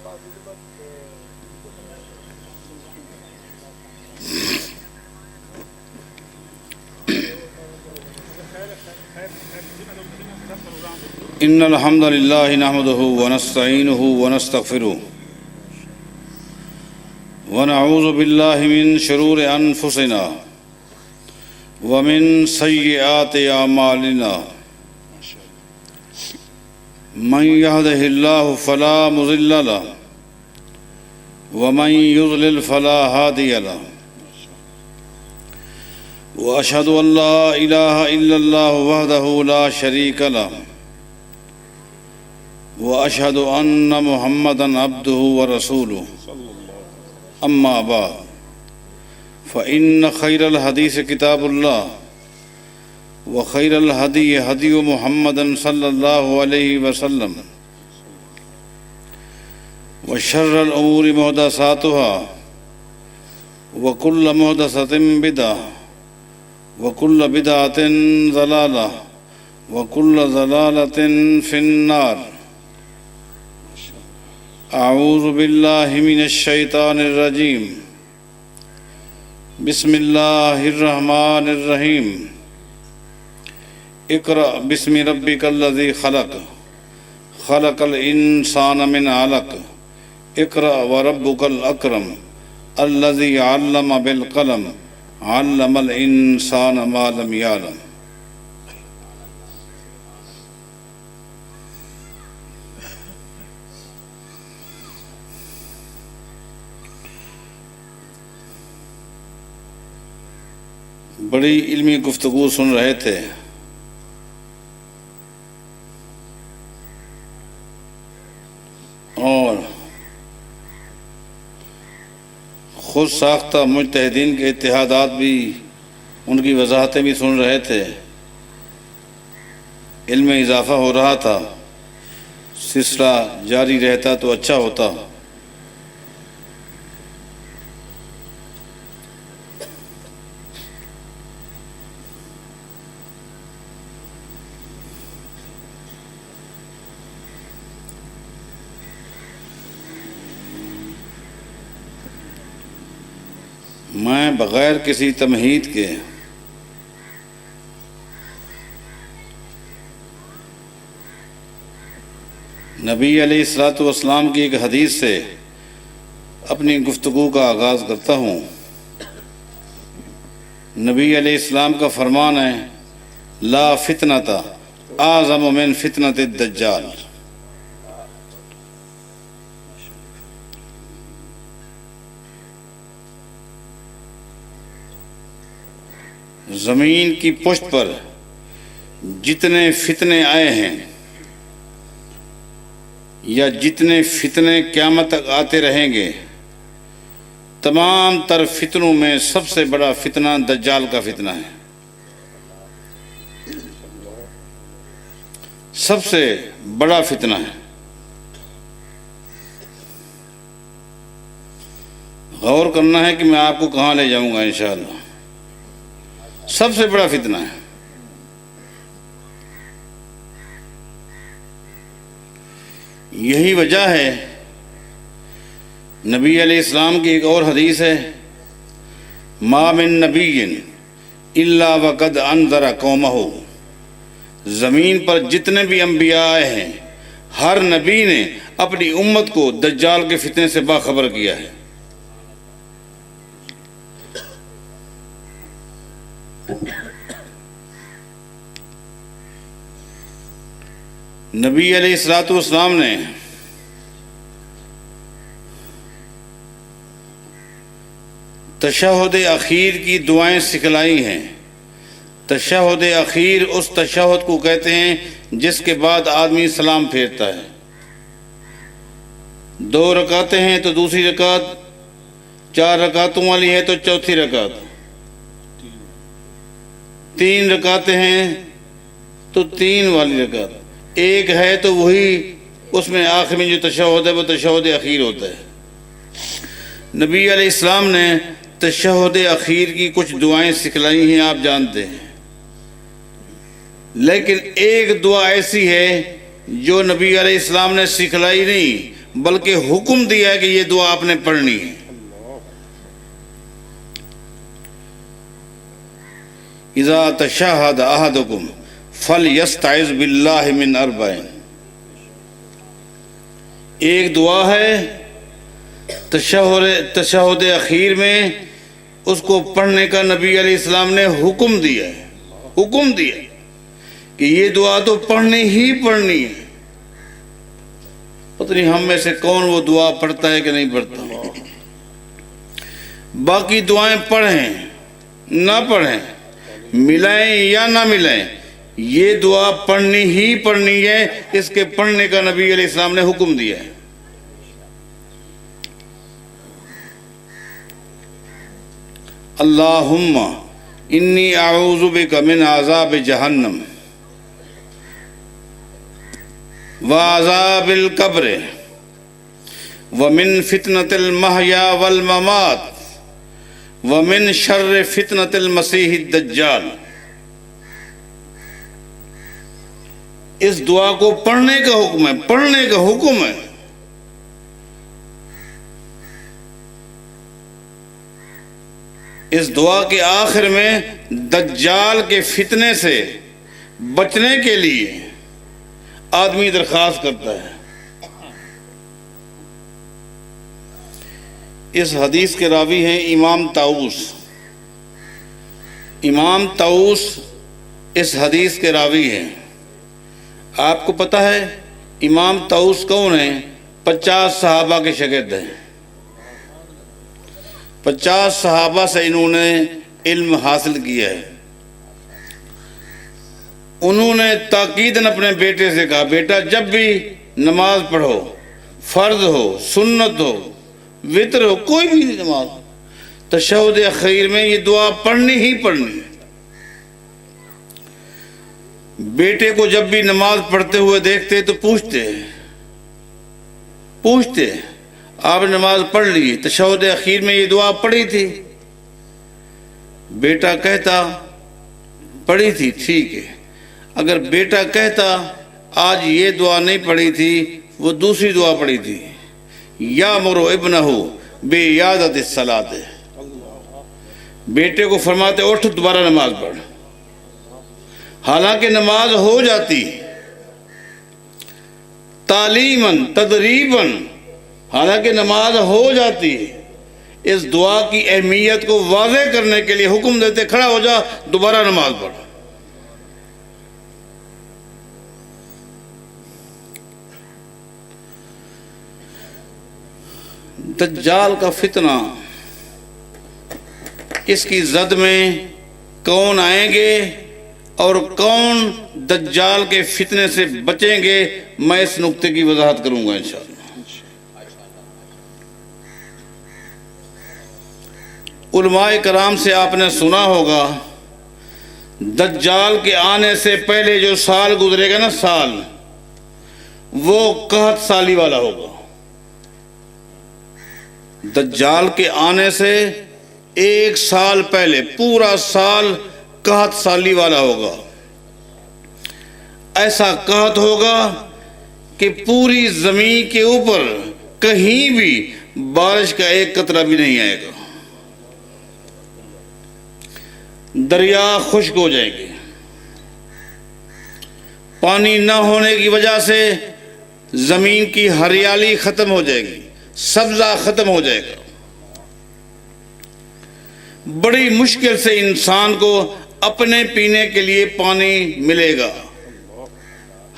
إن الحمد لله نحمده ونستعينه ونستغفره ونعوذ بالله من شرور أنفسنا ومن سيئات أعمالنا من يهده الله فلا مضل له ومن يضلل فلا هادي له وأشهد أن لا إله إلا الله وحده لا شريك له وأشهد أن محمدًا عبده ورسوله أما بعد فإن خير الحديث كتاب الله وخير الهدي هدي محمد صلى الله عليه وسلم وشر الأمور محدثاتها وكل محدثة بدعة وكل بدعة ضلالة وكل ضلالة في النار أعوذ بالله من الشيطان الرجيم بسم الله الرحمن الرحيم اقرأ باسم ربك الذي خلق خلق الإنسان من علق اقرأ وربك الأكرم الذي علم بالقلم علم الإنسان ما لم يعلم. بڑی علمی گفتگو سن رہے تھے. اور خود ساختہ مجتہدین کے اتحادات بھی، ان کی وضاحتیں بھی سن رہے تھے. علم میں اضافہ ہو رہا تھا. سلسلہ جاری رہتا تو اچھا ہوتا. میں بغیر کسی تمہید کے نبی علیہ الصلوۃ والسلام کی ایک حدیث سے اپنی گفتگو کا آغاز کرتا ہوں. نبی علیہ السلام کا فرمان ہے: لا فتنۃ اعظم من فتنۃ الدجال. زمین کی پشت پر جتنے فتنے آئے ہیں یا جتنے فتنے قیامت تک آتے رہیں گے، تمام تر فتنوں میں سب سے بڑا فتنہ دجال کا فتنہ ہے. سب سے بڑا فتنہ ہے. غور کرنا ہے کہ میں آپ کو کہاں لے جاؤں گا انشاءاللہ. سب سے بڑا فتنہ ہے. یہی وجہ ہے، نبی علیہ السلام کی ایک اور حدیث ہے: ما من نبی الا وقد انذر قومہ. زمین پر جتنے بھی انبیاء آئے ہیں، ہر نبی نے اپنی امت کو دجال کے فتنے سے باخبر کیا ہے. نبی علیہ الصلوۃ والسلام نے تشہد اخیر کی دعائیں سکھلائی ہیں. تشہد اخیر اس تشہد کو کہتے ہیں جس کے بعد آدمی سلام پھیرتا ہے. 2 رکعتیں ہیں تو دوسری رکعت 4 رکعتوں والی ہے تو چوتھی رکعت. 3 رکعتیں ہیں تو 3 والی رکعت. ایک ہے تو وہی اس میں آخر میں جو تشہد ہے وہ تشہد اخیر ہوتا ہے. نبی علیہ السلام نے تشہد اخیر کی کچھ دعائیں سکھلائی ہیں، آپ جانتے ہیں. لیکن ایک دعا ایسی ہے جو نبی علیہ السلام نے سکھلائی نہیں بلکہ حکم دیا ہے کہ یہ دعا آپ نے پڑھنی ہے۔ اذا تشہد احدکم فلیستعذ باللہ من اربع، ایک دعا ہے تشہد اخیر میں، اس کو پڑھنے کا نبی علیہ السلام نے حکم دیا ہے، حکم دیا کہ یہ دعا تو پڑھنی ہی پڑھنی ہے۔ پتہ نہیں ہم میں سے کون وہ دعا پڑھتا ہے کہ نہیں پڑھتا۔ باقی دعائیں پڑھیں نہ پڑھیں، ملائیں یا نہ ملائیں، یہ دعا پڑھنی ہی پڑھنی ہے، اس کے پڑھنے کا نبی علیہ السلام نے حکم دیا ہے۔ اللہم انی اعوذ بک من عذاب جہنم وعذاب القبر ومن فتنة المحیا والممات ومن شر فتنة المسیح الدجال۔ اس دعا کو پڑھنے کا حکم ہے، پڑھنے کا حکم ہے۔ اس دعا کے آخر میں دجال کے فتنے سے بچنے کے لیے آدمی درخواست کرتا ہے۔ اس حدیث کے راوی ہیں امام طاؤس۔ امام طاؤس اس حدیث کے راوی ہیں۔ آپ کو پتہ ہے امام طاؤس کون ہیں؟ 50 صحابہ کے شاگرد ہیں۔ 50 صحابہ سے انہوں نے علم حاصل کیا ہے۔ انہوں نے تاکیداً اپنے بیٹے سے کہا، بیٹا جب بھی نماز پڑھو، فرض ہو، سنت ہو، وتر ہو، کوئی بھی نماز، تشہد اخیر میں یہ دعا پڑھنی ہی پڑھنی ہے۔ بیٹے کو جب بھی نماز پڑھتے ہوئے دیکھتے تو پوچھتے آپ نے نماز پڑھ لی، تشہد اخیر میں یہ دعا پڑھی تھی؟ بیٹا کہتا پڑھی تھی، ٹھیک ہے۔ اگر بیٹا کہتا آج یہ دعا نہیں پڑھی تھی، وہ دوسری دعا پڑھی تھی، یامر ابنہ بعیادۃ الصلاۃ، بیٹے کو فرماتے اٹھ دوبارہ نماز پڑھ، حالانکہ نماز ہو جاتی، تعلیماً تدریباً، حالانکہ نماز ہو جاتی۔ اس دعا کی اہمیت کو واضح کرنے کے لیے حکم دیتے کھڑا ہو جا، دوبارہ نماز پڑھ۔ دجال کا فتنہ، اس کی زد میں کون آئیں گے اور کون دجال کے فتنے سے بچیں گے، میں اس نقطے کی وضاحت کروں گا انشاءاللہ۔ علماء کرام سے آپ نے سنا ہوگا دجال کے آنے سے پہلے جو سال گزرے گا نا، سال، وہ 61 سالی والا ہوگا۔ دجال کے آنے سے 1 سال پہلے پورا سال 61 سالی والا ہوگا۔ ایسا قحط ہوگا کہ پوری زمین کے اوپر کہیں بھی بارش کا ایک قطرہ بھی نہیں آئے گا، دریا خشک ہو جائیں گے، پانی نہ ہونے کی وجہ سے زمین کی ہریالی ختم ہو جائے گی، سبزہ ختم ہو جائے گا، بڑی مشکل سے انسان کو اپنے پینے کے لیے پانی ملے گا۔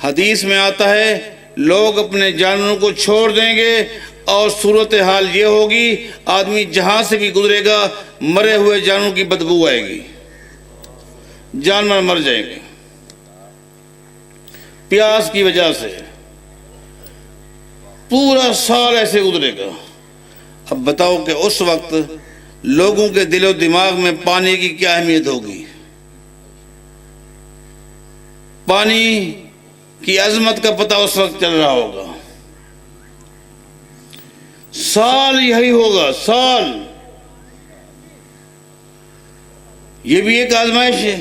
حدیث میں آتا ہے لوگ اپنے جانوروں کو چھوڑ دیں گے اور صورتحال یہ ہوگی آدمی جہاں سے بھی گزرے گا مرے ہوئے جانوروں کی بدبو آئے گی، جانور مر جائیں گے پیاس کی وجہ سے، پورا سال ایسے گزرے گا۔ اب بتاؤ کہ اس وقت لوگوں کے دل و دماغ میں پانی کی کیا اہمیت ہوگی، پانی کی عظمت کا پتہ اس وقت چل رہا ہوگا۔ سال یہی ہوگا، سال، یہ بھی ایک آزمائش ہے۔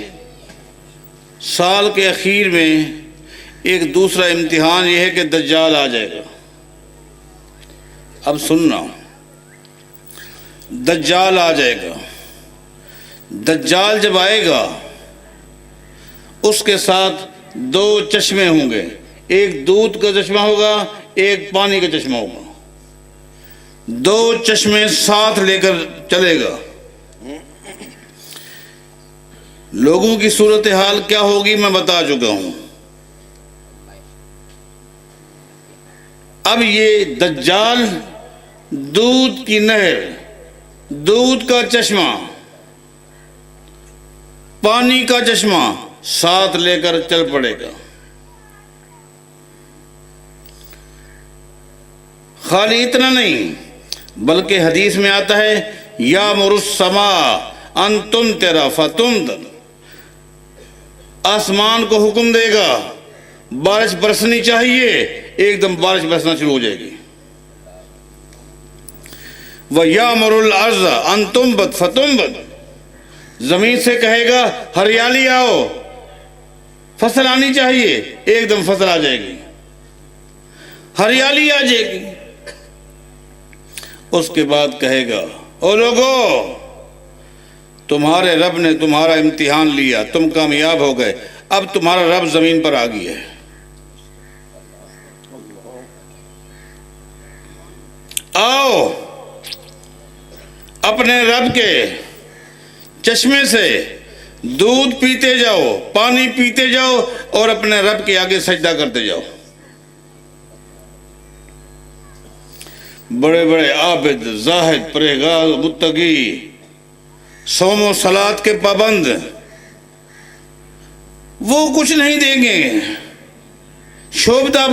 سال کے اخیر میں ایک دوسرا امتحان یہ ہے کہ دجال آ جائے گا۔ اب سننا، دجال آ جائے گا. دجال جب آئے گا اس کے ساتھ 2 چشمے ہوں گے، ایک دودھ کا چشمہ ہوگا، ایک پانی کا چشمہ ہوگا. 2 چشمے ساتھ لے کر چلے گا. لوگوں کی صورتحال کیا ہوگی میں بتا چکا ہوں. اب یہ دجال دودھ کی نہر، دودھ کا چشمہ، پانی کا چشمہ ساتھ لے کر چل پڑے گا. خالی اتنا نہیں بلکہ حدیث میں آتا ہے یا السماء ان تمطر فتمطر، آسمان کو حکم دے گا بارش برسنی چاہیے، ایک دم بارش برسنا شروع ہو جائے گی. وَيَأْمُرُ الْأَرْضَ أَن تُنبَتَ فَتُنبَتُ، زمین سے کہے گا ہریالی آؤ، فصل آنی چاہیے، ایک دم فصل آ جائے گی، ہریالی آ جائے گی. اس کے بعد کہے گا او لوگو، تمہارے رب نے تمہارا امتحان لیا، تم کامیاب ہو گئے، اب تمہارا رب زمین پر آ گیا ہے. آؤ اپنے رب کے چشمے سے دودھ پیتے جاؤ، پانی پیتے جاؤ اور اپنے رب کے آگے سجدہ کرتے جاؤ. بڑے بڑے عابد، زاہد، پرہیزگار، متقی، صوم و صلات کے پابند، وہ کچھ نہیں دیں گے. شعبدہ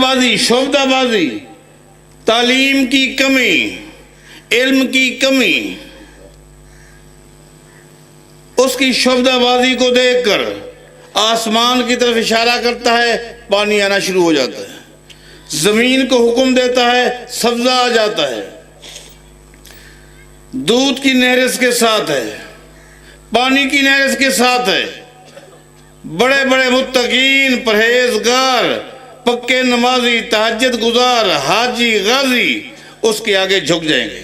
بازی، تعلیم کی کمی، علم کی کمی، اس کی شعبدہ بازی کو دیکھ کر آسمان کی طرف اشارہ کرتا ہے، پانی آنا شروع ہو جاتا ہے. زمین کو حکم دیتا ہے، سبزہ آ جاتا ہے. دودھ کی نہر اس کے ساتھ ہے، پانی کی نہر اس کے ساتھ ہے. بڑے بڑے متقین، پرہیزگار، پکے نمازی، تہجد گزار، حاجی، غازی اس کے آگے جھک جائیں گے.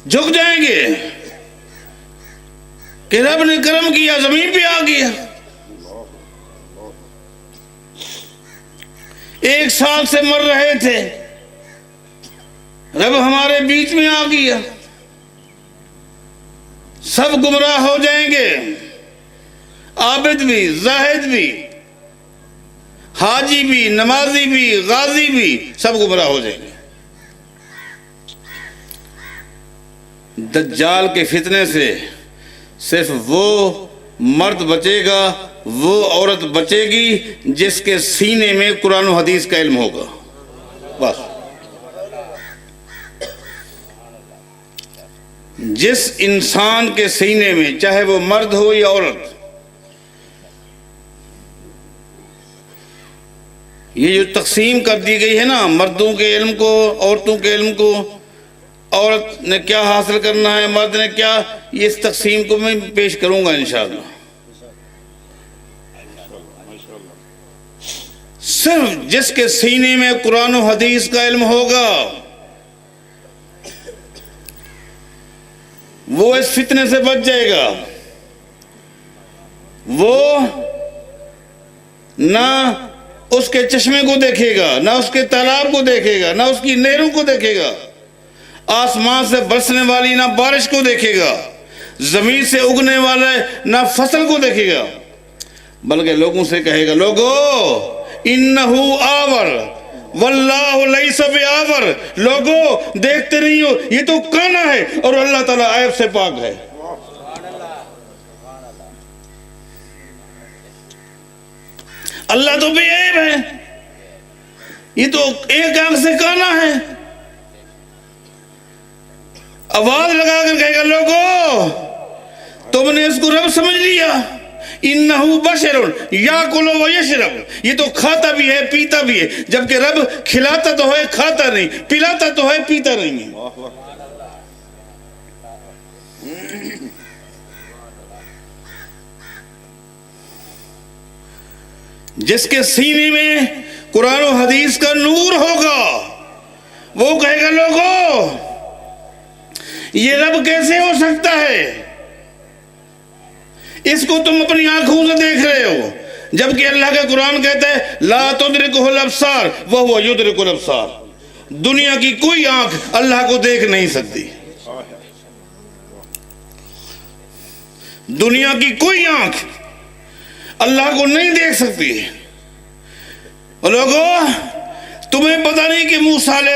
جھک جائیں گے کہ رب نے کرم کیا، زمین پہ آ گیا. 1 سال سے مر رہے تھے، رب ہمارے بیچ میں آ گیا. سب گمراہ ہو جائیں گے، عابد بھی، زاہد بھی، حاجی بھی، نمازی بھی، غازی بھی، سب گمراہ ہو جائیں گے. دجال کے فتنے سے صرف وہ مرد بچے گا، وہ عورت بچے گی جس کے سینے میں قرآن و حدیث کا علم ہوگا. بس جس انسان کے سینے میں، چاہے وہ مرد ہو یا عورت، یہ جو تقسیم کر دی گئی ہے نا، مردوں کے علم کو، عورتوں کے علم کو، عورت نے کیا حاصل کرنا ہے، مرد نے کیا، یہ اس تقسیم کو میں پیش کروں گا انشاءاللہ. صرف جس کے سینے میں قرآن و حدیث کا علم ہوگا وہ اس فتنے سے بچ جائے گا. وہ نہ اس کے چشمے کو دیکھے گا، نہ اس کے تالاب کو دیکھے گا، نہ اس کی نہروں کو دیکھے گا، آسمان سے برسنے والی نہ بارش کو دیکھے گا، زمین سے اگنے والے نہ فصل کو دیکھے گا، بلکہ لوگوں سے کہے گا لوگو انہو آور واللہ لیس بآور، لوگو دیکھتے نہیں ہو، یہ تو کانا ہے اور اللہ تعالیٰ عیب سے پاک ہے. اللہ تو بے عیب ہے، یہ تو ایک آنکھ سے کانا ہے. آواز لگا کر کہے گا لوگو تم نے اس کو رب سمجھ لیا، انہو بشر یاکل و یشرب، یہ تو کھاتا بھی ہے پیتا بھی ہے، جبکہ رب کھلاتا تو ہے کھاتا نہیں، پلاتا تو ہے پیتا نہیں ہے. جس کے سینے میں قرآن و حدیث کا نور ہوگا، وہ کہے گا لوگو یہ رب کیسے ہو سکتا ہے؟ اس کو تم اپنی آنکھوں سے دیکھ رہے ہو، جبکہ اللہ کا قرآن کہتا ہے لا تدرکہ الابصار وہو یدرک الابصار، دنیا کی کوئی آنکھ اللہ کو دیکھ نہیں سکتی، دنیا کی کوئی آنکھ اللہ کو نہیں دیکھ سکتی۔ لوگو تمہیں پتہ نہیں کہ موسیٰ علیہ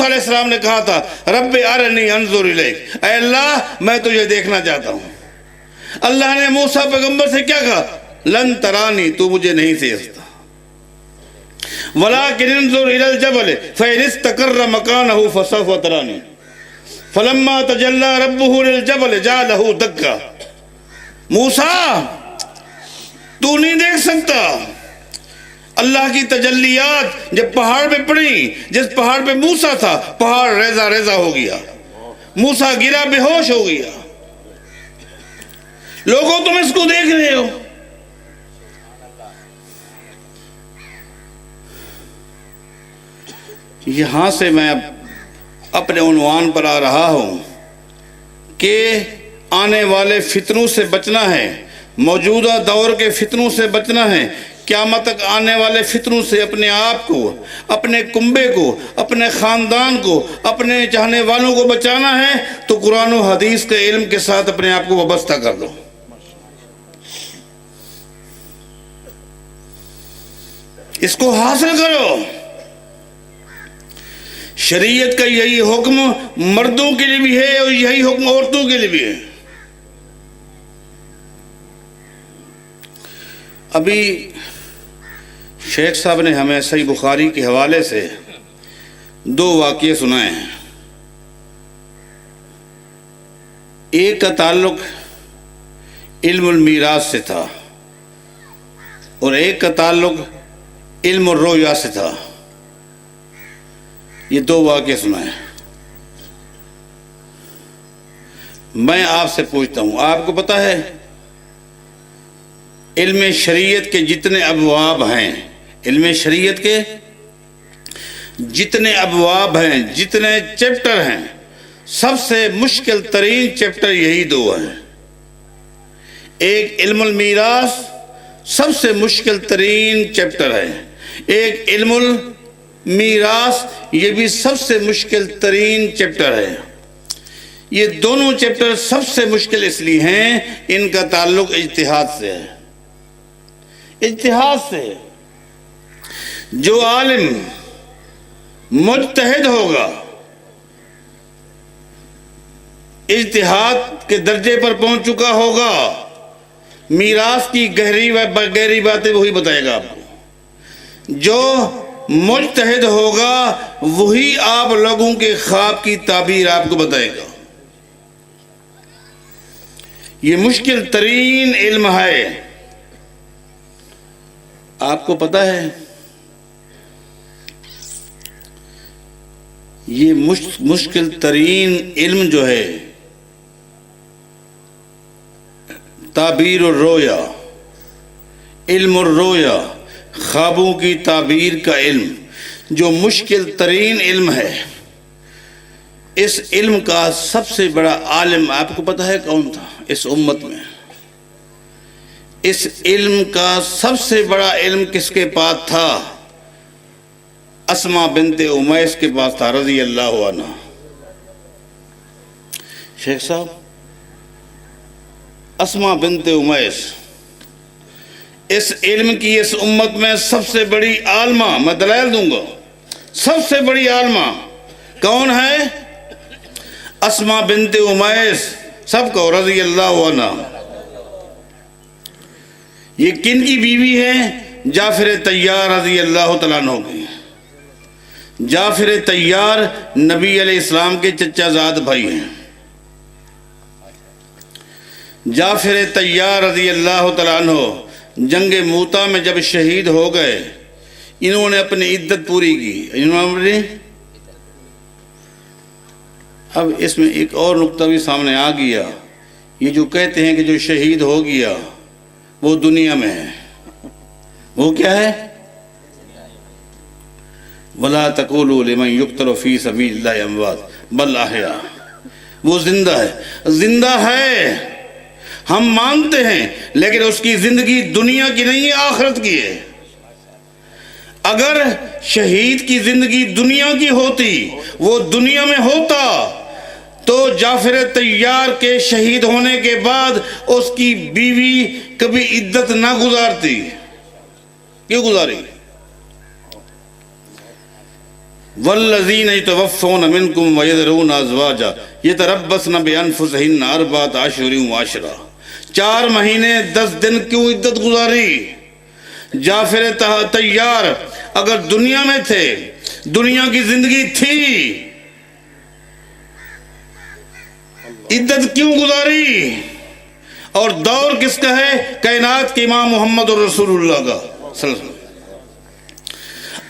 السلام نے کہا تھا رب ارنی انظر الیک، اے اللہ میں تجھے دیکھنا چاہتا ہوں۔ اللہ نے موسیٰ پیغمبر سے کیا کہا؟ لن ترانی، تو مجھے نہیں دیکھ سکتا، ولکن انظر الی الجبل فإن استقر مکانہ فسوف ترانی، فلما تجلی ربہ للجبل جعلہ دکا۔ موسیٰ تو نہیں دیکھ سکتا، اللہ کی تجلیات جب پہاڑ پہ پڑی، جس پہاڑ پہ موسیٰ تھا پہاڑ ریزہ ریزہ ہو گیا، موسیٰ گرا بے ہوش ہو گیا۔ لوگوں تم اس کو دیکھ رہے ہو، یہاں سے میں اپنے عنوان پر آ رہا ہوں کہ آنے والے فتنوں سے بچنا ہے، موجودہ دور کے فتنوں سے بچنا ہے، قیامت تک آنے والے فتنوں سے اپنے آپ کو، اپنے کنبے کو، اپنے خاندان کو، اپنے چاہنے والوں کو بچانا ہے تو قرآن و حدیث کے علم کے ساتھ اپنے آپ کو وابستہ کر دو۔ اس کو حاصل کرو۔ شریعت کا یہی حکم مردوں کے لیے بھی ہے اور یہی حکم عورتوں کے لیے بھی ہے۔ ابھی شیخ صاحب نے ہمیں صحیح بخاری کے حوالے سے 2 واقعے سنائے ہیں۔ ایک کا تعلق علم المیراث سے تھا اور ایک کا تعلق علم الرؤیا سے تھا۔ یہ 2 واقعے سنائے۔ میں آپ سے پوچھتا ہوں، آپ کو پتہ ہے علم شریعت کے جتنے ابواب ہیں، علم شریعت کے جتنے ابواب ہیں، جتنے چیپٹر ہیں، سب سے مشکل ترین چیپٹر یہی 2 ہیں۔ ایک علم المیراث سب سے مشکل ترین چیپٹر ہے، ایک علم المیراث یہ بھی سب سے مشکل ترین چیپٹر ہے۔ یہ دونوں چیپٹر سب سے مشکل اس لیے ہیں ان کا تعلق اجتہاد سے ہے، اجتہاد سے۔ جو عالم مجتہد ہوگا، اجتہاد کے درجے پر پہنچ چکا ہوگا، میراث کی گہری باتیں وہی بتائے گا آپ کو۔ جو مجتہد ہوگا وہی آپ لوگوں کے خواب کی تعبیر آپ کو بتائے گا۔ یہ مشکل ترین علم ہے۔ آپ کو پتہ ہے یہ مشکل ترین علم جو ہے تعبیر الرؤیا، علم الرؤیا، خوابوں کی تعبیر کا علم جو مشکل ترین علم ہے، اس علم کا سب سے بڑا عالم آپ کو پتہ ہے کون تھا اس امت میں؟ اس علم کا سب سے بڑا علم کس کے پاس تھا؟ اسماء بنت امیس کے پاس تھا رضی اللہ عنہ۔ شیخ صاحب، اسماء بنت امیس اس علم کی اس امت میں سب سے بڑی عالمہ، میں دلائل دوں گا، سب سے بڑی عالمہ کون ہے؟ اسماء بنت امیس، سب کو رضی اللہ عنہ۔ یہ کن کی بیوی ہے؟ جعفر طیار رضی اللہ تعالیٰ عنہ کی۔ جعفر طیار نبی علیہ السلام کے چچا زاد بھائی ہیں۔ جعفر طیار رضی اللہ تعالیٰ عنہ جنگ موتا میں جب شہید ہو گئے، انہوں نے اپنی عدت پوری کی۔ اب اس میں ایک اور نقطہ بھی سامنے آ گیا، یہ جو کہتے ہیں کہ جو شہید ہو گیا وہ دنیا میں ہے، وہ کیا ہے؟ ولا تقولوا لمن يقتل في سبيل الله اموات بل احیاء، وہ زندہ ہے، زندہ ہے، ہم مانتے ہیں، لیکن اس کی زندگی دنیا کی نہیں ہے، آخرت کی ہے۔ اگر شہید کی زندگی دنیا کی ہوتی، وہ دنیا میں ہوتا، تو جعفر طیار کے شہید ہونے کے بعد اس کی بیوی کبھی عدت نہ گزارتی۔ کیوں گزاری؟ والذین یتوفون منکم ویذرون ازواجا یتربصن بانفسہن اربعۃ اشہر وعشرا، 4 مہینے 10 دن کیوں عدت گزاری؟ جعفر طیار اگر دنیا میں تھے، دنیا کی زندگی تھی، عدت کیوں گزاری؟ اور دور کس کا ہے؟ کائنات کے امام محمد رسول اللہ کا صلی اللہ علیہ وسلم۔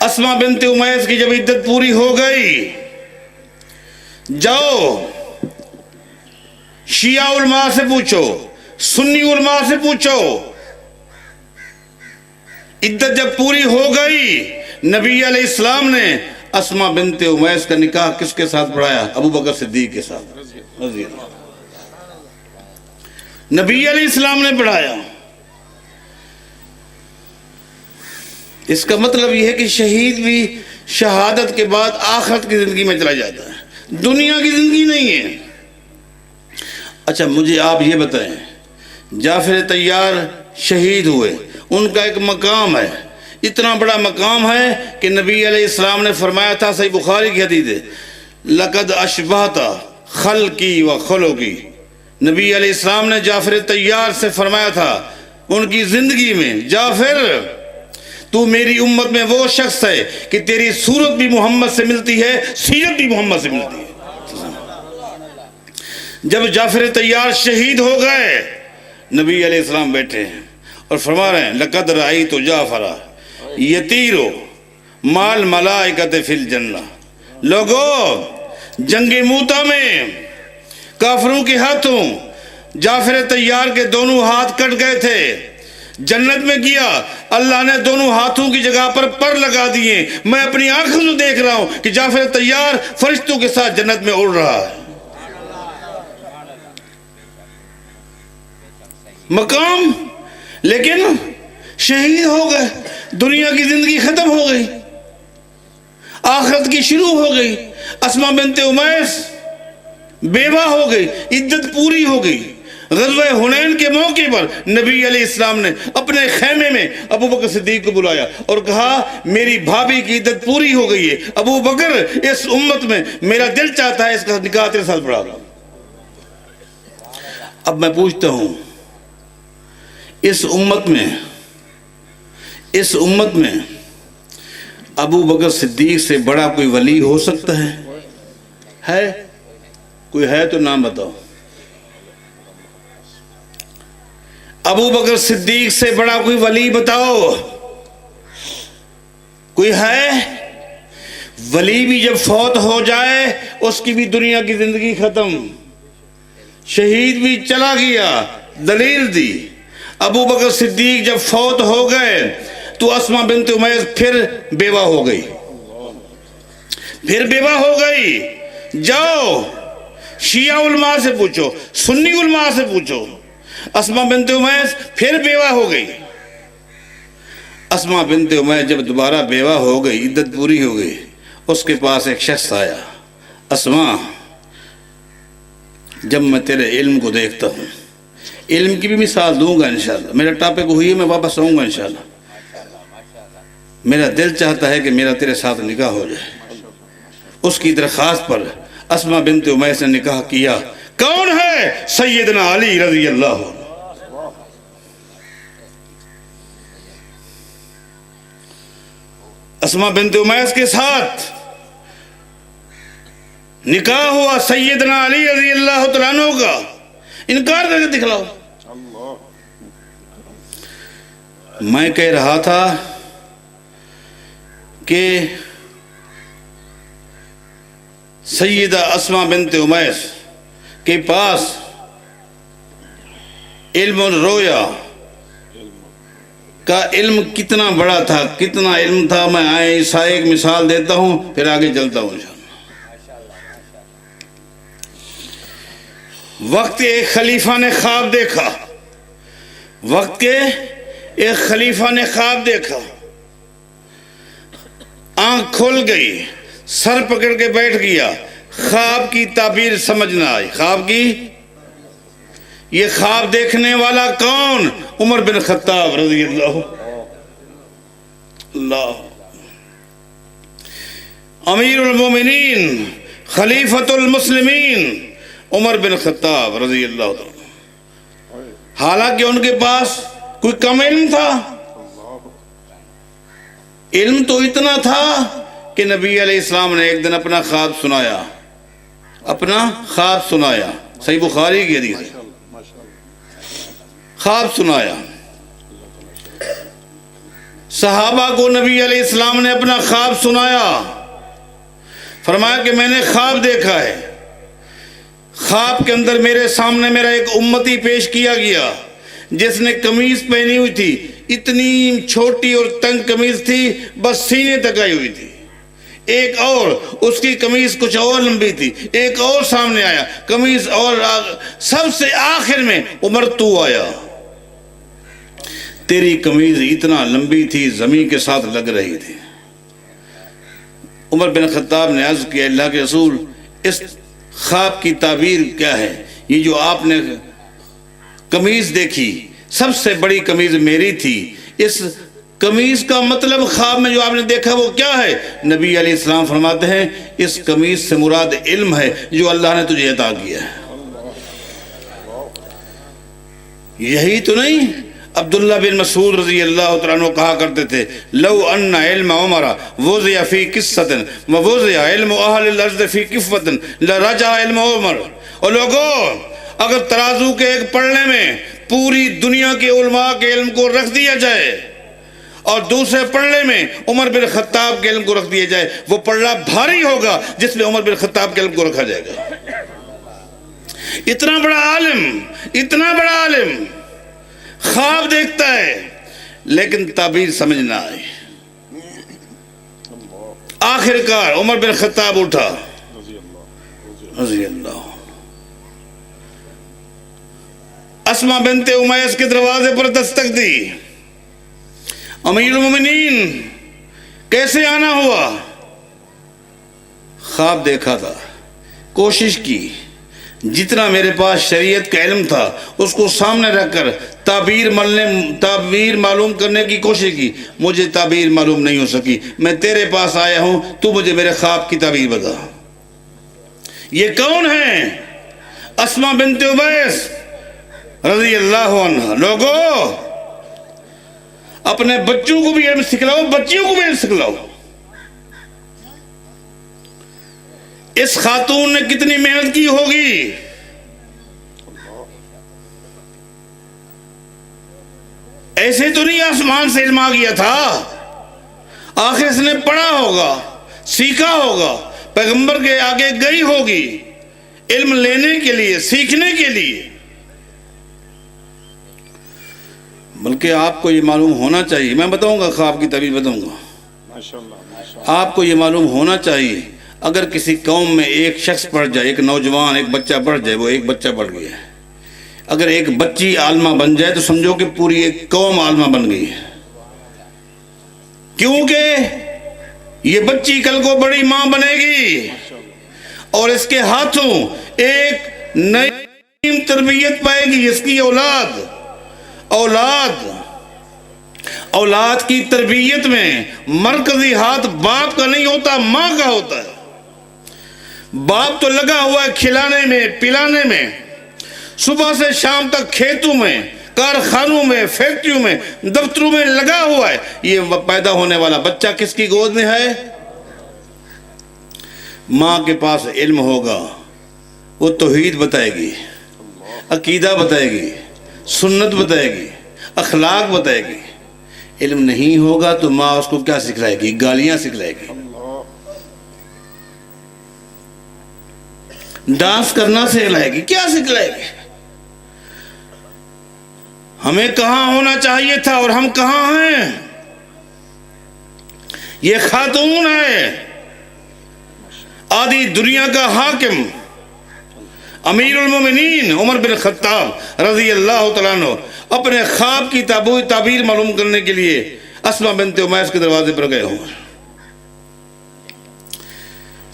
اسماء بنت امیس کی جب عدت پوری ہو گئی، جاؤ شیعہ علماء سے پوچھو، سنی علماء سے پوچھو، عدت جب پوری ہو گئی، نبی علیہ السلام نے اسماء بنت امیس کا نکاح کس کے ساتھ پڑھایا؟ ابو بکر صدیق کے ساتھ رضی اللہ، نبی علیہ السلام نے پڑھایا۔ اس کا مطلب یہ ہے کہ شہید بھی شہادت کے بعد آخرت کی زندگی میں چلا جاتا ہے، دنیا کی زندگی نہیں ہے۔ اچھا مجھے آپ یہ بتائیں، جعفر طیار شہید ہوئے، ان کا ایک مقام ہے، اتنا بڑا مقام ہے کہ نبی علیہ السلام نے فرمایا تھا، صحیح بخاری کی حدیث ہے، لقد اشبہت خلقی و خلقی، نبی علیہ السلام نے جعفر طیار سے فرمایا تھا ان کی زندگی میں، جعفر تو میری امت میں وہ شخص ہے کہ تیری صورت بھی محمد سے ملتی ہے، سیرت بھی محمد سے ملتی ہے۔ جب جعفر طیار شہید ہو گئے، نبی علیہ السلام بیٹھے ہیں اور فرما رہے ہیں لقد رأیت جعفر یطیر مال ملائکۃ فی الجنہ، لوگو جنگ موتا میں کافروں کے ہاتھوں جعفر طیار کے دونوں ہاتھ کٹ گئے تھے، جنت میں کیا، اللہ نے دونوں ہاتھوں کی جگہ پر لگا دیے، میں اپنی آنکھوں سے دیکھ رہا ہوں کہ جعفر طیار فرشتوں کے ساتھ جنت میں اڑ رہا ہے۔ مقام، لیکن شہید ہو گئے، دنیا کی زندگی ختم ہو گئی، آخرت کی شروع ہو گئی۔ اسماء بنت امیس بیوہ ہو گئی، عدت پوری ہو گئی۔ غزوہ حنین کے موقع پر نبی علیہ السلام نے اپنے خیمے میں ابو بکر صدیق کو بلایا اور کہا میری بھابی کی عدت پوری ہو گئی ہے، ابو بکر اس امت میں میرا دل چاہتا ہے اس کا نکاح تیرے ساتھ پڑھا دوں۔ اب میں پوچھتا ہوں، اس امت میں ابو بکر صدیق سے بڑا کوئی ولی ہو سکتا ہے؟ کوئی ہے تو نام بتاؤ۔ ابو بکر صدیق سے بڑا کوئی ولی بتاؤ، کوئی ہے؟ ولی بھی جب فوت ہو جائے اس کی بھی دنیا کی زندگی ختم، شہید بھی چلا گیا، دلیل دی۔ ابو بکر صدیق جب فوت ہو گئے تو اسماء بنت امیس پھر بیوہ ہو گئی، جاؤ شیعہ علماء سے پوچھو، سنی علماء سے پوچھو، اسماء بنت امیس پھر بیوہ ہو گئی۔ اسماء بنت امیس جب دوبارہ بیوہ ہو گئی، عدت پوری ہو گئی، اس کے پاس ایک شخص آیا، اسماء جب میں تیرے علم کو دیکھتا ہوں، علم کی بھی مثال دوں گا انشاءاللہ، میرا ٹاپک ہوئی ہے، میں واپس آؤں گا انشاءاللہ، میرا دل چاہتا ہے کہ میرا تیرے ساتھ نکاح ہو جائے۔ اس کی درخواست پر اسماء بنت امیس نے نکاح کیا۔ کون ہے؟ سیدنا علی رضی اللہ عنہ۔ اسماء بنت امیس کے ساتھ نکاح ہوا سیدنا علی رضی اللہ عنہ کا، انکار کر کے دکھلاؤ۔ میں کہہ رہا تھا کہ سیدہ اسماء بنت امیس کے پاس علم الرؤیا، کا علم کتنا بڑا تھا، کتنا علم تھا، میں ایسا ایک مثال دیتا ہوں پھر آگے چلتا ہوں انشاءاللہ۔ وقت ایک خلیفہ نے خواب دیکھا، وقت کے ایک خلیفہ نے خواب دیکھا، آنکھ کھل گئی، سر پکڑ کے بیٹھ گیا، خواب کی تعبیر سمجھ نہ آئی۔ خواب کی، یہ خواب دیکھنے والا کون؟ عمر بن خطاب رضی اللہ امیر المومنین خلیفۃ المسلمین عمر بن خطاب رضی اللہ عنہ۔ حالانکہ ان کے پاس کوئی کم علم تھا؟ علم تو اتنا تھا کہ نبی علیہ السلام نے ایک دن اپنا خواب سنایا، اپنا خواب سنایا، صحیح بخاری کی حدیث ہے، خواب سنایا صحابہ کو۔ نبی علیہ السلام نے اپنا خواب سنایا، فرمایا کہ میں نے خواب دیکھا ہے، خواب کے اندر میرے سامنے میرا ایک امتی پیش کیا گیا جس نے قمیض پہنی ہوئی تھی، اتنی چھوٹی اور تنگ قمیض تھی، بس سینے تک آئی ہوئی تھی۔ ایک اور اس کی قمیض کچھ اور لمبی تھی، ایک اور سامنے آیا قمیض اور سب سے آخر میں عمر تو آیا، تیری قمیض اتنا لمبی تھی زمین کے ساتھ لگ رہی تھی۔ عمر بن خطاب نے عرض کیا اللہ کے رسول اس خواب کی تعبیر کیا ہے؟ یہ جو آپ نے قمیض دیکھی سب سے بڑی قمیض میری تھی، اس قمیض کا مطلب خواب میں جو آپ نے دیکھا وہ کیا ہے؟ نبی علیہ السلام فرماتے ہیں اس قمیض سے مراد علم ہے جو اللہ نے تجھے عطا کیا ہے۔ یہی تو نہیں، عبداللہ بن مسعود رضی اللہ تعالیٰ عنہ کہا کرتے تھے لو ان علم عمر وضع فی قصۃ ووضع علم اہل الارض فی کفۃ لرجع علم عمر۔ اور لوگوں، اگر ترازو کے ایک پلڑے میں پوری دنیا کے علماء کے علم کو رکھ دیا جائے اور دوسرے پلڑے میں عمر بن خطاب کے علم کو رکھ دیا جائے، وہ پلڑا بھاری ہوگا جس میں عمر بن خطاب کے علم کو رکھا جائے گا۔ اتنا بڑا عالم، اتنا بڑا عالم خواب دیکھتا ہے لیکن تعبیر سمجھ نہ آئی۔ آخر کار عمر بن خطاب اٹھا رضی اللہ، اسما بنت امیس کے دروازے پر دستک دی، امیر المومنین کیسے آنا ہوا؟ خواب دیکھا تھا، کوشش کی جتنا میرے پاس شریعت کا علم تھا اس کو سامنے رکھ کر تعبیر معلوم کرنے کی کوشش کی، مجھے تعبیر معلوم نہیں ہو سکی، میں تیرے پاس آیا ہوں، تو مجھے میرے خواب کی تعبیر بتا۔ یہ کون ہیں؟ اسما بنت امیس رضی اللہ عنہ۔ لوگوں، اپنے بچوں کو بھی علم سکھلاؤ، بچیوں کو بھی علم سکھلاؤ۔ اس خاتون نے کتنی محنت کی ہوگی، ایسے تو نہیں آسمان سے علم آ گیا تھا، آخر اس نے پڑھا ہوگا، سیکھا ہوگا، پیغمبر کے آگے گئی ہوگی علم لینے کے لیے، سیکھنے کے لیے۔ بلکہ آپ کو یہ معلوم ہونا چاہیے، میں بتاؤں گا، خواب کی تعبیر بتاؤں گا، آپ کو یہ معلوم ہونا چاہیے اگر کسی قوم میں ایک شخص پڑھ جائے، ایک نوجوان ایک بچہ پڑھ جائے، وہ ایک بچہ پڑھ گیا ہے، اگر ایک بچی عالمہ بن جائے تو سمجھو کہ پوری ایک قوم عالمہ بن گئی ہے، کیونکہ یہ بچی کل کو بڑی ماں بنے گی اور اس کے ہاتھوں ایک نئی تربیت پائے گی، اس کی اولاد کی تربیت میں مرکزی ہاتھ باپ کا نہیں ہوتا، ماں کا ہوتا ہے۔ باپ تو لگا ہوا ہے کھلانے میں، پلانے میں، صبح سے شام تک کھیتوں میں، کارخانوں میں، فیکٹریوں میں، دفتروں میں لگا ہوا ہے۔ یہ پیدا ہونے والا بچہ کس کی گود میں ہے؟ ماں کے پاس علم ہوگا، وہ توحید بتائے گی، عقیدہ بتائے گی، سنت بتائے گی، اخلاق بتائے گی۔ علم نہیں ہوگا تو ماں اس کو کیا سکھلائے گی؟ گالیاں سکھلائے گی، ڈانس کرنا سکھلائے گی، کیا سکھلائے گی؟ ہمیں کہاں ہونا چاہیے تھا اور ہم کہاں ہیں؟ یہ خاتون ہے، آدھی دنیا کا حاکم، امیر المومنین عمر بن خطاب رضی اللہ تعالیٰ عنہ اپنے خواب کی تعبیر معلوم کرنے کے لیے اسما بنت امیس کے دروازے پر گئے ہوں۔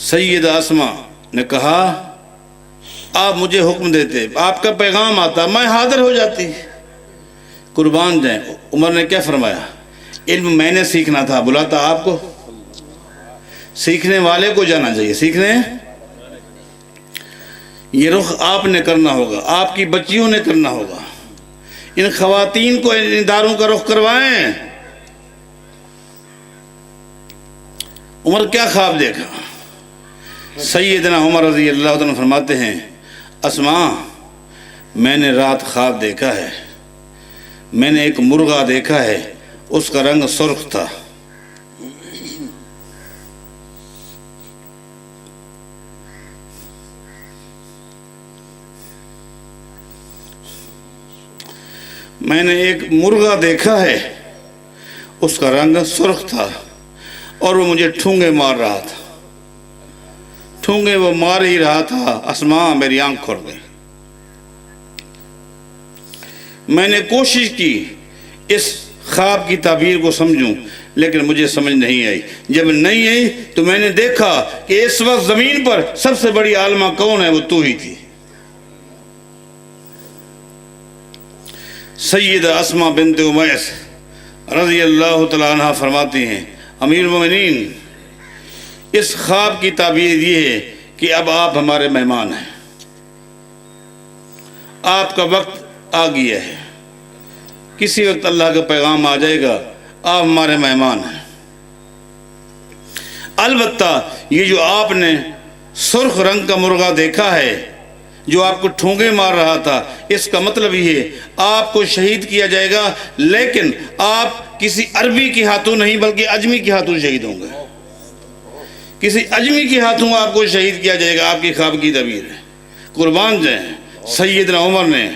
سیدہ اسما نے کہا آپ مجھے حکم دیتے، آپ کا پیغام آتا، میں حاضر ہو جاتی۔ قربان جائیں، عمر نے کیا فرمایا؟ علم میں نے سیکھنا تھا، بلاتا آپ کو؟ سیکھنے والے کو جانا چاہیے، سیکھنے یہ رخ آپ نے کرنا ہوگا، آپ کی بچیوں نے کرنا ہوگا۔ ان خواتین کو ان اداروں کا رخ کروائیں۔ عمر کیا خواب دیکھا؟ سیدنا عمر رضی اللہ عنہ فرماتے ہیں اسما میں نے رات خواب دیکھا ہے، میں نے ایک مرغا دیکھا ہے، اس کا رنگ سرخ تھا، میں نے ایک مرغا دیکھا ہے، اس کا رنگ سرخ تھا اور وہ مجھے ٹھونگے مار رہا تھا، ٹھونگے وہ مار ہی رہا تھا۔ اسما میری آنکھ کھل گئی، میں نے کوشش کی اس خواب کی تعبیر کو سمجھوں لیکن مجھے سمجھ نہیں آئی۔ جب نہیں آئی تو میں نے دیکھا کہ اس وقت زمین پر سب سے بڑی عالمہ کون ہے؟ وہ تو ہی تھی۔ سیدہ اسما بنت امیس رضی اللہ تعالیٰ عنہ فرماتی ہیں امیر المومنین اس خواب کی تعبیر یہ ہے کہ اب آپ ہمارے مہمان ہیں، آپ کا وقت آ گیا ہے، کسی وقت اللہ کا پیغام آ جائے گا، آپ ہمارے مہمان ہیں۔ البتہ یہ جو آپ نے سرخ رنگ کا مرغا دیکھا ہے جو آپ کو ٹھونگے مار رہا تھا، اس کا مطلب یہ ہے آپ کو شہید کیا جائے گا، لیکن آپ کسی عربی کے ہاتھوں نہیں بلکہ اجمی کے ہاتھوں شہید ہوں گے، کسی اجمی کے ہاتھوں آپ کو شہید کیا جائے گا۔ آپ کی خواب کی تعبیر ہے۔ قربان جائیں، سیدنا عمر نے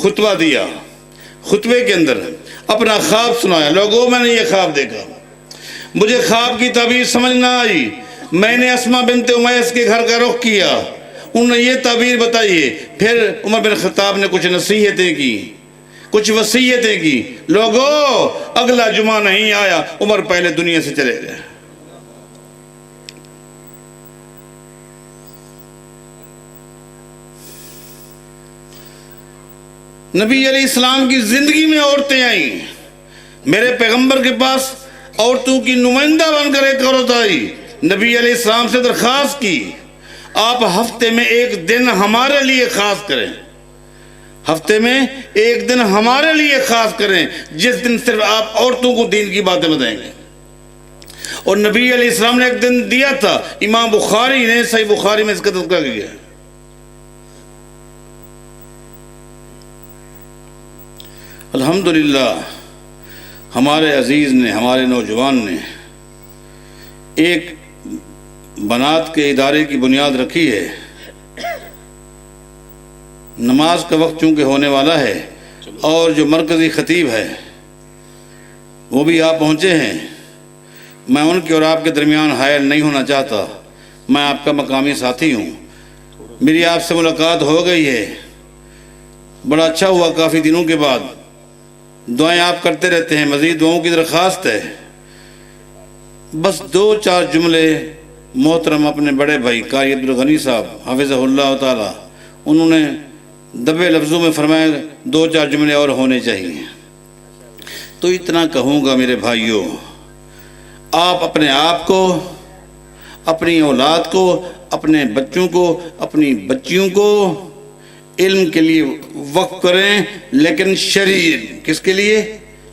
خطبہ دیا، خطبے کے اندر اپنا خواب سنایا، لوگوں میں نے یہ خواب دیکھا، مجھے خواب کی تعبیر سمجھ نہ آئی، میں نے اسما بنت امیس کے گھر کا رخ کیا، انہوں نے یہ تعبیر بتائی۔ پھر عمر بن خطاب نے کچھ نصیحتیں کی، کچھ وصیتیں کی، لوگوں اگلا جمعہ نہیں آیا، عمر پہلے دنیا سے چلے گئے۔ نبی علیہ السلام کی زندگی میں عورتیں آئیں، میرے پیغمبر کے پاس عورتوں کی نمائندہ بن کر ایک عورت آئی، نبی علیہ السلام سے درخواست کی آپ ہفتے میں ایک دن ہمارے لیے خاص کریں، ہفتے میں ایک دن ہمارے لیے خاص کریں جس دن صرف آپ عورتوں کو دین کی باتیں بتائیں گے۔ اور نبی علیہ السلام نے ایک دن دیا تھا، امام بخاری نے صحیح بخاری میں اس کا تذکرہ کیا ہے۔ الحمدللہ ہمارے عزیز نے، ہمارے نوجوان نے ایک بنات کے ادارے کی بنیاد رکھی ہے۔ نماز کا وقت چونکہ ہونے والا ہے اور جو مرکزی خطیب ہے وہ بھی آپ پہنچے ہیں، میں ان کے اور آپ کے درمیان حائل نہیں ہونا چاہتا، میں آپ کا مقامی ساتھی ہوں، میری آپ سے ملاقات ہو گئی ہے، بڑا اچھا ہوا، کافی دنوں کے بعد دعائیں آپ کرتے رہتے ہیں، مزید دعاؤں کی درخواست ہے۔ بس 2-4 جملے محترم اپنے بڑے بھائی قاری عبدالغنی صاحب حافظہ اللہ تعالی، انہوں نے دبے لفظوں میں فرمایا 2-4 جملے اور ہونے چاہیے، تو اتنا کہوں گا میرے بھائیوں، آپ اپنے آپ کو، اپنی اولاد کو، اپنے بچوں کو، اپنی بچیوں کو علم کے لیے وقف کریں، لیکن شرعی علم، کس کے لیے؟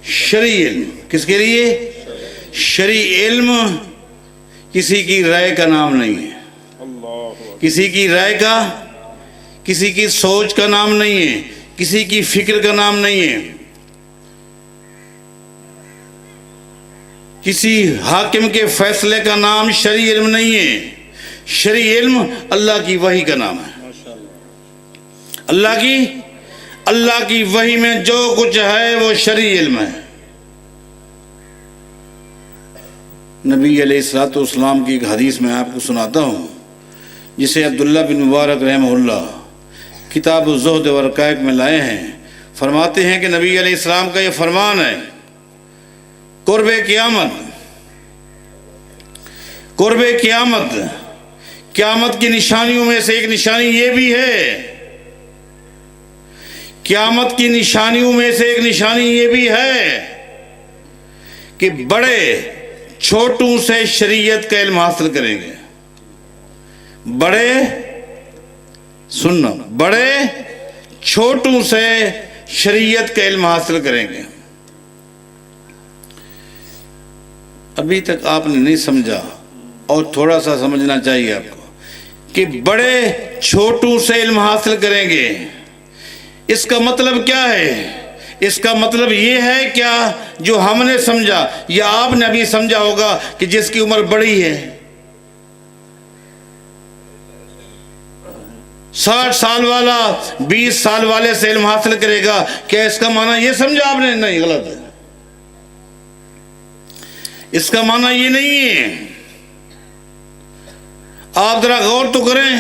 شرعی علم، کس کے لیے؟ شرعی علم کسی کی رائے کا نام نہیں ہے، کسی کی رائے کا، کسی کی سوچ کا نام نہیں ہے، کسی کی فکر کا نام نہیں ہے، کسی حاکم کے فیصلے کا نام شرعی علم نہیں ہے، شرعی علم اللہ کی وحی کا نام ہے، اللہ کی اللہ کی وحی میں جو کچھ ہے وہ شرعی علم ہے۔ نبی علیہ الصلوۃ والسلام کی ایک حدیث میں آپ کو سناتا ہوں، جسے عبداللہ بن مبارک رحمہ اللہ کتاب الزہد و رقائق میں لائے ہیں۔ فرماتے ہیں کہ نبی علیہ السلام کا یہ فرمان ہے، قرب قیامت قیامت کی نشانیوں میں سے ایک نشانی یہ بھی ہے، قیامت کی نشانیوں میں سے ایک نشانی یہ بھی ہے کہ بڑے چھوٹوں سے شریعت کا علم حاصل کریں گے۔ بڑے چھوٹوں سے شریعت کا علم حاصل کریں گے۔ ابھی تک آپ نے نہیں سمجھا اور تھوڑا سا سمجھنا چاہیے آپ کو کہ بڑے چھوٹوں سے علم حاصل کریں گے۔ اس کا مطلب کیا ہے؟ اس کا مطلب یہ ہے کیا جو ہم نے سمجھا یا آپ نے ابھی سمجھا ہوگا کہ جس کی عمر بڑی ہے 60 سال والا 20 سال والے سے علم حاصل کرے گا، کیا اس کا معنی یہ سمجھا آپ نے؟ نہیں، غلط ہے۔ اس کا معنی یہ نہیں ہے۔ آپ ذرا غور تو کریں،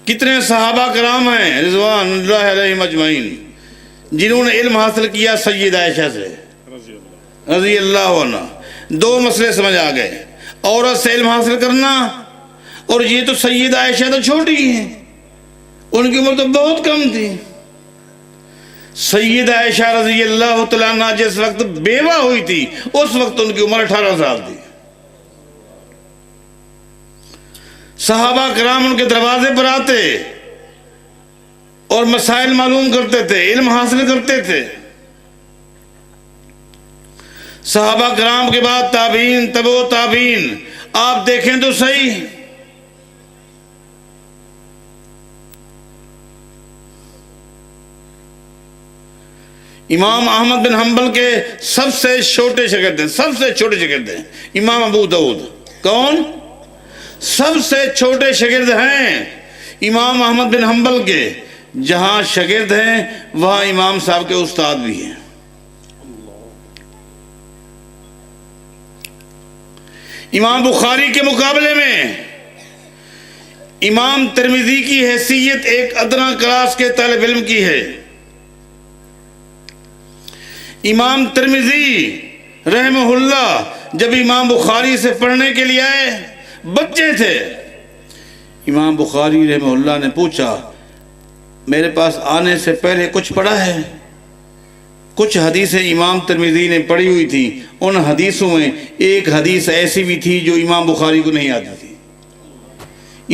کتنے صحابہ کرام ہیں رضوان اللہ علیہم اجمعین جنہوں نے علم حاصل کیا سید عائشہ سے رضی اللہ عنہ۔ دو مسئلے سمجھ آ گئے، عورت سے علم حاصل کرنا، اور یہ تو سید عائشہ تو چھوٹی ہیں، ان کی عمر تو بہت کم تھی۔ سید عائشہ رضی اللہ تعالیٰ عنہ جس وقت بیوہ ہوئی تھی اس وقت ان کی عمر 18 سال تھی۔ صحابہ کرام ان کے دروازے پر آتے اور مسائل معلوم کرتے تھے، علم حاصل کرتے تھے۔ صحابہ کرام کے بعد تابعین، تبع تابعین، آپ دیکھیں تو صحیح، امام احمد بن حنبل کے سب سے چھوٹے شاگرد ہیں امام ابو داؤد۔ کون؟ سب سے چھوٹے شاگرد ہیں امام احمد بن حنبل کے۔ جہاں شاگرد ہیں وہاں امام صاحب کے استاد بھی ہیں۔ امام بخاری کے مقابلے میں امام ترمذی کی حیثیت ایک ادنا کلاس کے طالب علم کی ہے۔ امام ترمذی رحمہ اللہ جب امام بخاری سے پڑھنے کے لیے آئے، بچے تھے، امام بخاری رحمہ اللہ نے پوچھا میرے پاس آنے سے پہلے کچھ پڑھا ہے؟ کچھ حدیثیں امام ترمذی نے پڑھی ہوئی تھی، ان حدیثوں میں ایک حدیث ایسی بھی تھی جو امام بخاری کو نہیں آتی تھی۔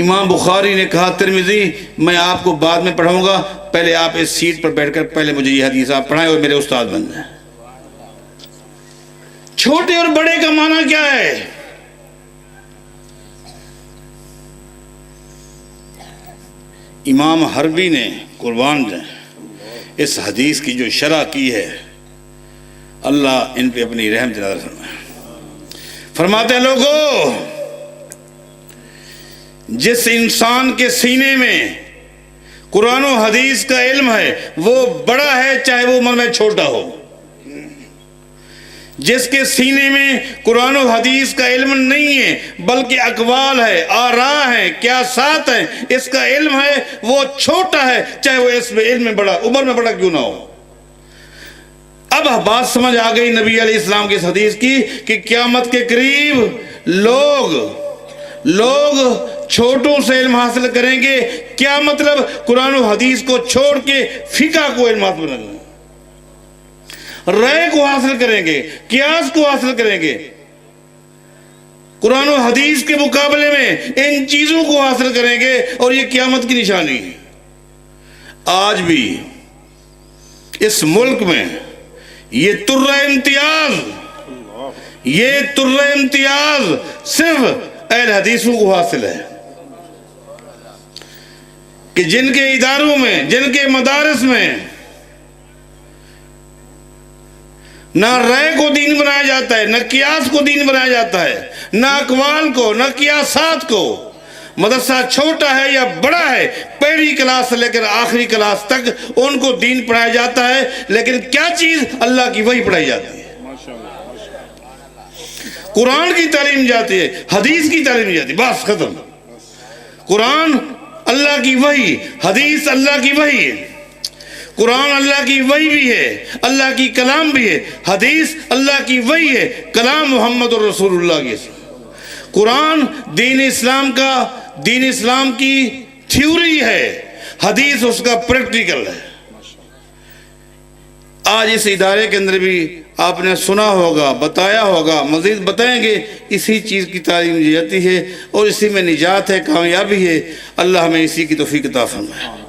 امام بخاری نے کہا ترمذی میں آپ کو بعد میں پڑھاؤں گا، پہلے آپ اس سیٹ پر بیٹھ کر پہلے مجھے یہ حدیث آپ پڑھائیں اور میرے استاد بن جائیں۔ چھوٹے اور بڑے کا معنی کیا ہے؟ امام حربی نے قربان جائیں اس حدیث کی جو شرح کی ہے، اللہ ان پہ اپنی رحمت نازل فرمائے۔ فرماتے ہیں لوگوں، جس انسان کے سینے میں قرآن و حدیث کا علم ہے وہ بڑا ہے چاہے وہ عمر میں چھوٹا ہو۔ جس کے سینے میں قرآن و حدیث کا علم نہیں ہے بلکہ اقوال ہے، آراء ہے، قیاسات ہیں، اس کا علم ہے، وہ چھوٹا ہے چاہے وہ اس میں علم میں بڑا، عمر میں بڑا کیوں نہ ہو۔ اب بات سمجھ آ گئی نبی علیہ السلام کی اس حدیث کی کہ قیامت کے قریب لوگ چھوٹوں سے علم حاصل کریں گے۔ کیا مطلب؟ قرآن و حدیث کو چھوڑ کے فقہ کو علم حاصل کریں گے، رائے کو حاصل کریں گے، قیاس کو حاصل کریں گے۔ قرآن و حدیث کے مقابلے میں ان چیزوں کو حاصل کریں گے، اور یہ قیامت کی نشانی ہے۔ آج بھی اس ملک میں یہ ترہ امتیاز صرف اہل حدیثوں کو حاصل ہے کہ جن کے اداروں میں، جن کے مدارس میں نہ رائے کو دین بنایا جاتا ہے، نہ قیاس کو دین بنایا جاتا ہے، نہ اقوال کو، نہ قیاسات کو، مدرسہ چھوٹا ہے یا بڑا ہے، پہلی کلاس سے لے کر آخری کلاس تک ان کو دین پڑھایا جاتا ہے، لیکن کیا چیز؟ اللہ کی وحی پڑھائی جاتی ہے، قرآن کی تعلیم جاتی ہے، حدیث کی تعلیم جاتی ہے، بس ختم۔ قرآن اللہ کی وحی، حدیث اللہ کی وحی ہے، قرآن اللہ کی وحی بھی ہے، اللہ کی کلام بھی ہے، حدیث اللہ کی وحی ہے، کلام محمد رسول اللہ کی۔ قرآن دین اسلام کی تھیوری ہے، حدیث اس کا پریکٹیکل ہے۔ آج اس ادارے کے اندر بھی آپ نے سنا ہوگا، بتایا ہوگا، مزید بتائیں گے، اسی چیز کی تعلیم دی جاتی ہے اور اسی میں نجات ہے، کامیابی ہے۔ اللہ ہمیں اسی کی توفیق عطا فرمائے۔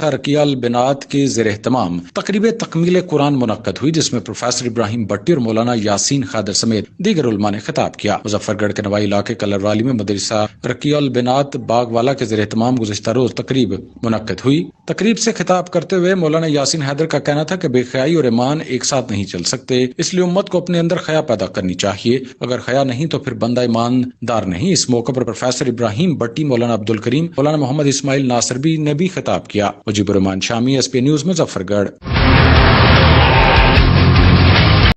رقیہ البنات کے زیر اہتمام تقریب تکمیل قرآن منعقد ہوئی، جس میں پروفیسر ابراہیم بٹی اور مولانا یاسین خادر سمیت دیگر علماء نے خطاب کیا۔ مظفر گڑھ کے نوائی علاقے کلر والی میں مدرسہ رقیہ البنات باغ والا کے زیر اہتمام گزشتہ روز تقریب منعقد ہوئی۔ تقریب سے خطاب کرتے ہوئے مولانا یاسین حیدر کا کہنا تھا کہ بے حیائی اور ایمان ایک ساتھ نہیں چل سکتے، اس لیے امت کو اپنے اندر حیا پیدا کرنی چاہیے، اگر حیا نہیں تو پھر بندہ ایماندار نہیں۔ اس موقع پر پروفیسر ابراہیم بٹی، مولانا عبدالکریم، مولانا محمد اسماعیل ناصربی نے بھی خطاب کیا۔ مجیب الرحمان شامی، ایس پی نیوز، مظفر گڑھ۔